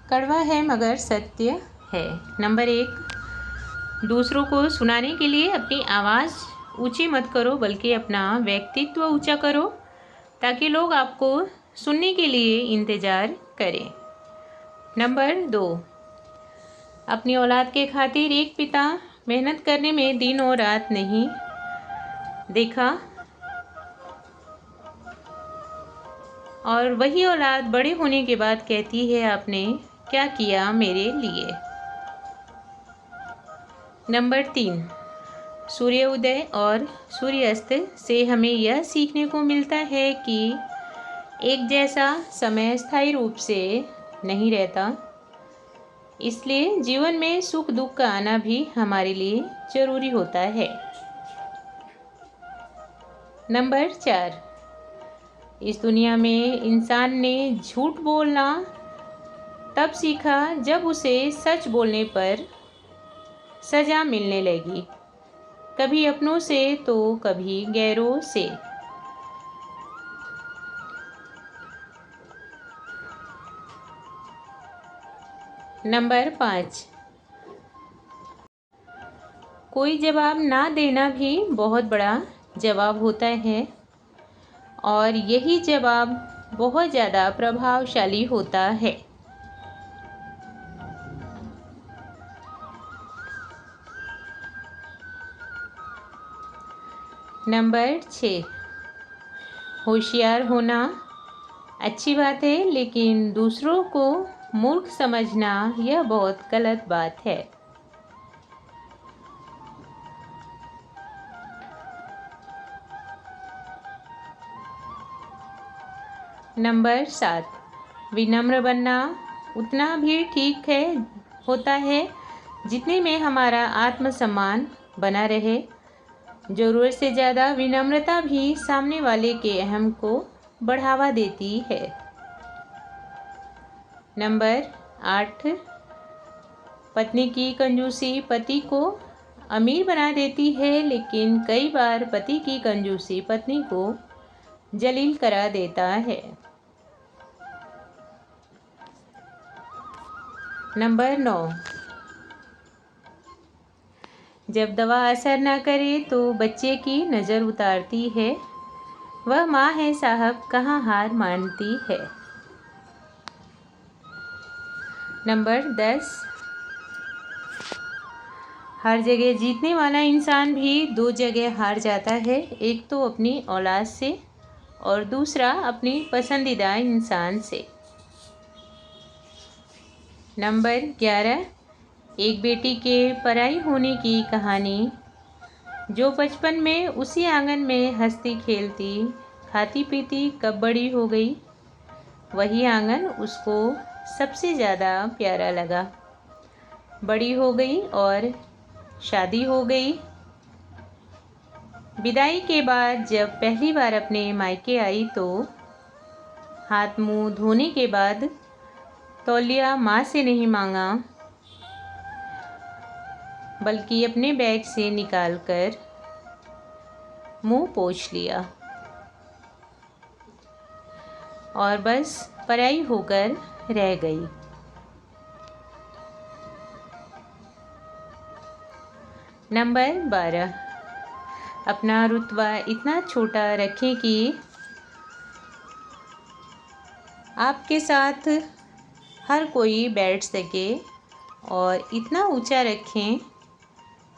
कड़वा है मगर सत्य है। नंबर 1, दूसरों को सुनाने के लिए अपनी आवाज़ ऊंची मत करो, बल्कि अपना व्यक्तित्व ऊंचा करो ताकि लोग आपको सुनने के लिए इंतज़ार करें। नंबर 2, अपनी औलाद के खातिर एक पिता मेहनत करने में दिन और रात नहीं देखा, और वही औलाद बड़े होने के बाद कहती है आपने क्या किया मेरे लिए। नंबर 3, सूर्य उदय और सूर्यास्त से हमें यह सीखने को मिलता है कि एक जैसा समय स्थायी रूप से नहीं रहता, इसलिए जीवन में सुख दुख का आना भी हमारे लिए जरूरी होता है। नंबर 4, इस दुनिया में इंसान ने झूठ बोलना तब सीखा जब उसे सच बोलने पर सज़ा मिलने लगी, कभी अपनों से तो कभी गैरों से। नंबर 5, कोई जवाब ना देना भी बहुत बड़ा जवाब होता है, और यही जवाब बहुत ज़्यादा प्रभावशाली होता है। नंबर 6, होशियार होना अच्छी बात है, लेकिन दूसरों को मूर्ख समझना यह बहुत गलत बात है। नंबर 7, विनम्र बनना उतना भी ठीक है होता है जितने में हमारा आत्मसम्मान बना रहे। ज़रूरत से ज़्यादा विनम्रता भी सामने वाले के अहम को बढ़ावा देती है। नंबर 8, पत्नी की कंजूसी पति को अमीर बना देती है, लेकिन कई बार पति की कंजूसी पत्नी को जलील करा देता है। नंबर 9, जब दवा असर न करे तो बच्चे की नज़र उतारती है, वह माँ है साहब कहाँ हार मानती है। नंबर 10, हर जगह जीतने वाला इंसान भी 2 जगह हार जाता है, एक तो अपनी औलाद से और दूसरा अपनी पसंदीदा इंसान से। नंबर 11, एक बेटी के पराई होने की कहानी। जो बचपन में उसी आंगन में हंसती खेलती खाती पीती कब बड़ी हो गई, वही आंगन उसको सबसे ज़्यादा प्यारा लगा। बड़ी हो गई और शादी हो गई। विदाई के बाद जब पहली बार अपने मायके आई तो हाथ मुंह धोने के बाद तौलिया माँ से नहीं मांगा, बल्कि अपने बैग से निकालकर मुंह पोंछ लिया और बस पराई होकर रह गई। नंबर 12, अपना रुतबा इतना छोटा रखें कि आपके साथ हर कोई बैठ सके, और इतना ऊंचा रखें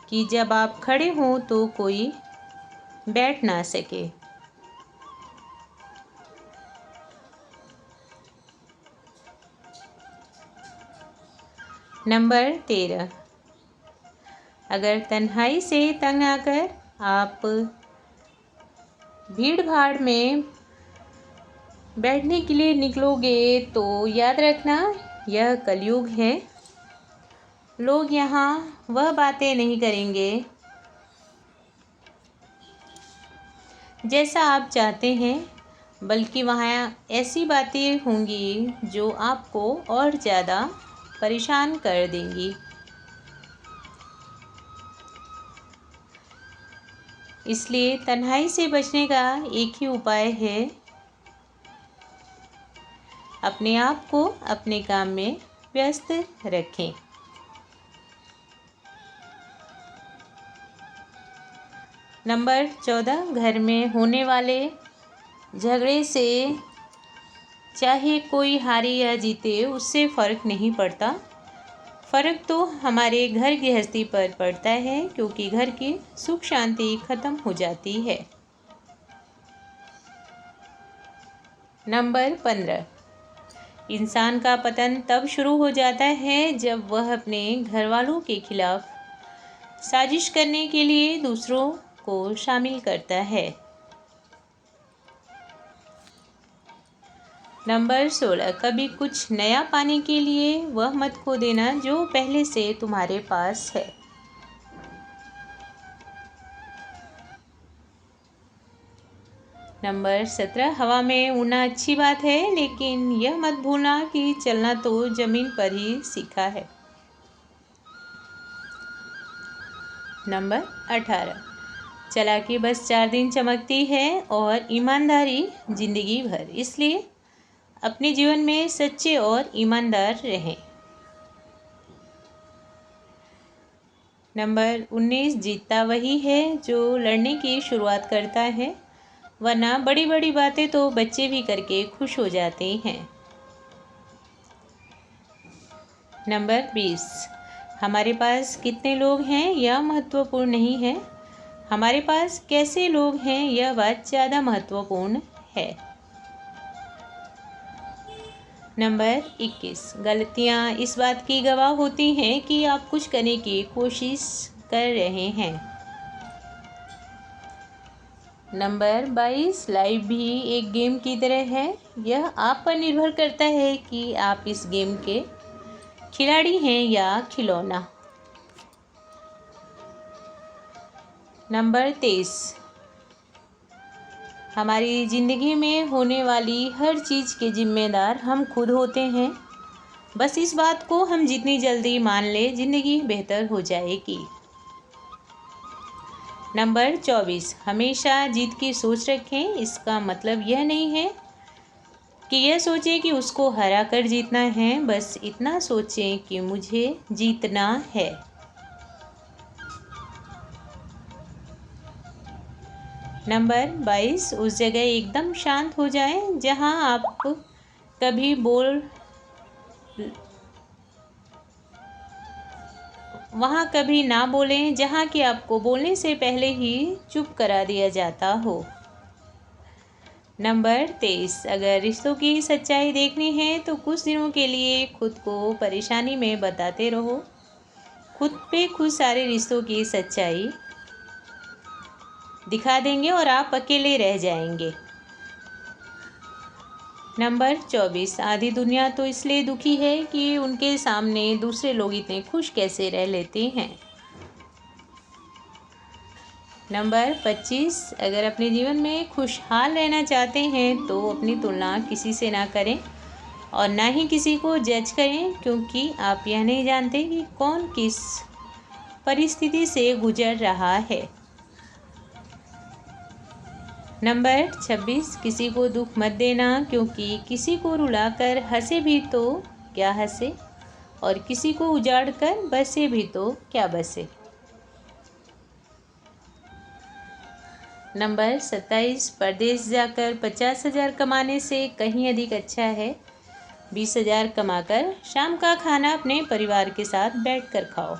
कि जब आप खड़े हों तो कोई बैठ ना सके। नंबर 13, अगर तन्हाई से तंग आकर आप भीड़ भाड़ में बैठने के लिए निकलोगे तो याद रखना यह कलयुग है। लोग यहाँ वह बातें नहीं करेंगे जैसा आप चाहते हैं, बल्कि वहाँ ऐसी बातें होंगी जो आपको और ज़्यादा परेशान कर देंगी। इसलिए तन्हाई से बचने का एक ही उपाय है, अपने आप को अपने काम में व्यस्त रखें। नंबर 14, घर में होने वाले झगड़े से चाहे कोई हारे या जीते उससे फ़र्क नहीं पड़ता। फ़र्क तो हमारे घर गृहस्थी पर पड़ता है, क्योंकि घर की सुख शांति खत्म हो जाती है। नंबर 15, इंसान का पतन तब शुरू हो जाता है जब वह अपने घर वालों के खिलाफ साजिश करने के लिए दूसरों को शामिल करता है। नंबर 16, कभी कुछ नया पाने के लिए वह मत खो देना जो पहले से तुम्हारे पास है। नंबर 17, हवा में उड़ना अच्छी बात है, लेकिन यह मत भूलना कि चलना तो ज़मीन पर ही सीखा है। नंबर 18, चालाकी बस 4 दिन चमकती है और ईमानदारी जिंदगी भर, इसलिए अपने जीवन में सच्चे और ईमानदार रहें। नंबर 19, जीतता वही है जो लड़ने की शुरुआत करता है, वरना बड़ी बड़ी बातें तो बच्चे भी करके खुश हो जाते हैं। नंबर 20, हमारे पास कितने लोग हैं यह महत्वपूर्ण नहीं है, हमारे पास कैसे लोग हैं यह बात ज़्यादा महत्वपूर्ण है। नंबर 21, गलतियाँ इस बात की गवाह होती हैं कि आप कुछ करने की कोशिश कर रहे हैं। नंबर 22, लाइफ भी एक गेम की तरह है, यह आप पर निर्भर करता है कि आप इस गेम के खिलाड़ी हैं या खिलौना। नंबर 23, हमारी ज़िंदगी में होने वाली हर चीज़ के जिम्मेदार हम खुद होते हैं, बस इस बात को हम जितनी जल्दी मान ले ज़िंदगी बेहतर हो जाएगी। नंबर 24, हमेशा जीत की सोच रखें, इसका मतलब यह नहीं है कि यह सोचें कि उसको हरा कर जीतना है, बस इतना सोचें कि मुझे जीतना है। नंबर 22, उस जगह एकदम शांत हो जाएं जहां आप कभी वहाँ कभी ना बोलें जहाँ कि आपको बोलने से पहले ही चुप करा दिया जाता हो। नंबर 23, अगर रिश्तों की सच्चाई देखनी है तो कुछ दिनों के लिए खुद को परेशानी में बताते रहो, खुद पे खुद सारे रिश्तों की सच्चाई दिखा देंगे और आप अकेले रह जाएंगे। नंबर 24, आधी दुनिया तो इसलिए दुखी है कि उनके सामने दूसरे लोग इतने खुश कैसे रह लेते हैं। नंबर 25, अगर अपने जीवन में खुशहाल रहना चाहते हैं तो अपनी तुलना किसी से ना करें और ना ही किसी को जज करें, क्योंकि आप यह नहीं जानते कि कौन किस परिस्थिति से गुजर रहा है। नंबर 26, किसी को दुख मत देना, क्योंकि किसी को रुलाकर हंसे भी तो क्या हंसे और किसी को उजाड़ कर बसे भी तो क्या बसे। नंबर 27, परदेश जाकर 50,000 कमाने से कहीं अधिक अच्छा है 20,000 कमाकर शाम का खाना अपने परिवार के साथ बैठकर खाओ।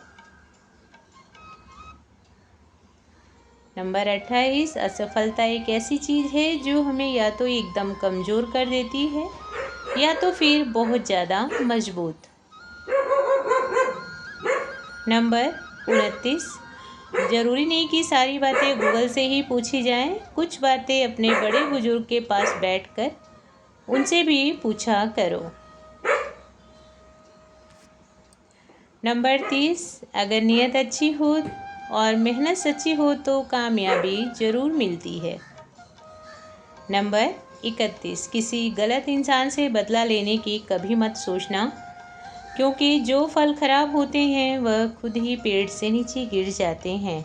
नंबर 28, असफलता एक ऐसी चीज़ है जो हमें या तो एकदम कमज़ोर कर देती है या तो फिर बहुत ज़्यादा मजबूत। नंबर 29, ज़रूरी नहीं कि सारी बातें गूगल से ही पूछी जाएं, कुछ बातें अपने बड़े बुजुर्ग के पास बैठकर उनसे भी पूछा करो। नंबर 30, अगर नीयत अच्छी हो और मेहनत सच्ची हो तो कामयाबी ज़रूर मिलती है। नंबर 31, किसी गलत इंसान से बदला लेने की कभी मत सोचना, क्योंकि जो फल खराब होते हैं वह खुद ही पेड़ से नीचे गिर जाते हैं।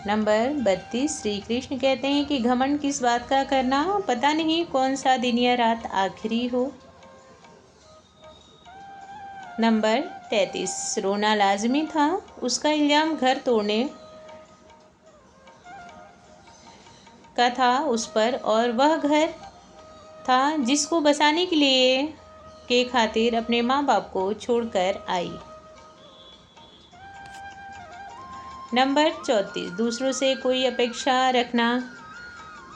नंबर 32 श्री कृष्ण कहते हैं कि घमंड किस बात का करना, पता नहीं कौन सा दिन या रात आखिरी हो। नंबर 33 रोना लाजमी था, उसका इल्ज़ाम घर तोड़ने का था उस पर, और वह घर था जिसको बसाने के खातिर अपने माँ बाप को छोड़कर आई। नंबर 34 दूसरों से कोई अपेक्षा रखना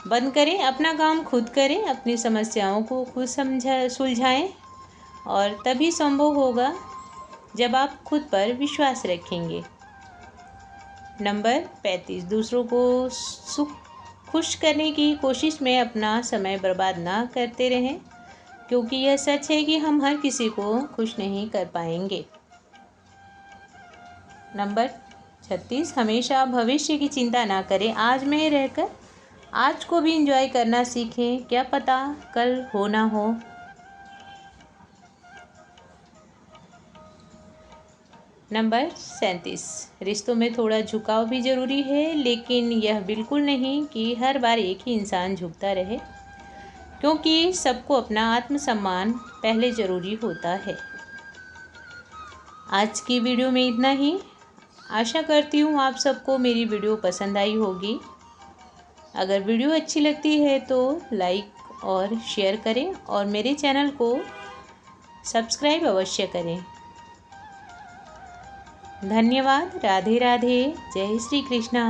बंद करें, अपना काम खुद करें, अपनी समस्याओं को खुद सुलझाएं, और तभी संभव होगा जब आप खुद पर विश्वास रखेंगे। नंबर 35 दूसरों को खुश करने की कोशिश में अपना समय बर्बाद ना करते रहें, क्योंकि यह सच है कि हम हर किसी को खुश नहीं कर पाएंगे। नंबर 36 हमेशा भविष्य की चिंता ना करें, आज में रहकर आज को भी एंजॉय करना सीखें, क्या पता कल हो ना हो। नंबर 37 रिश्तों में थोड़ा झुकाव भी ज़रूरी है, लेकिन यह बिल्कुल नहीं कि हर बार एक ही इंसान झुकता रहे, क्योंकि सबको अपना आत्मसम्मान पहले ज़रूरी होता है। आज की वीडियो में इतना ही। आशा करती हूँ आप सबको मेरी वीडियो पसंद आई होगी। अगर वीडियो अच्छी लगती है तो लाइक और शेयर करें, और मेरे चैनल को सब्सक्राइब अवश्य करें। धन्यवाद। राधे राधे। जय श्री कृष्णा।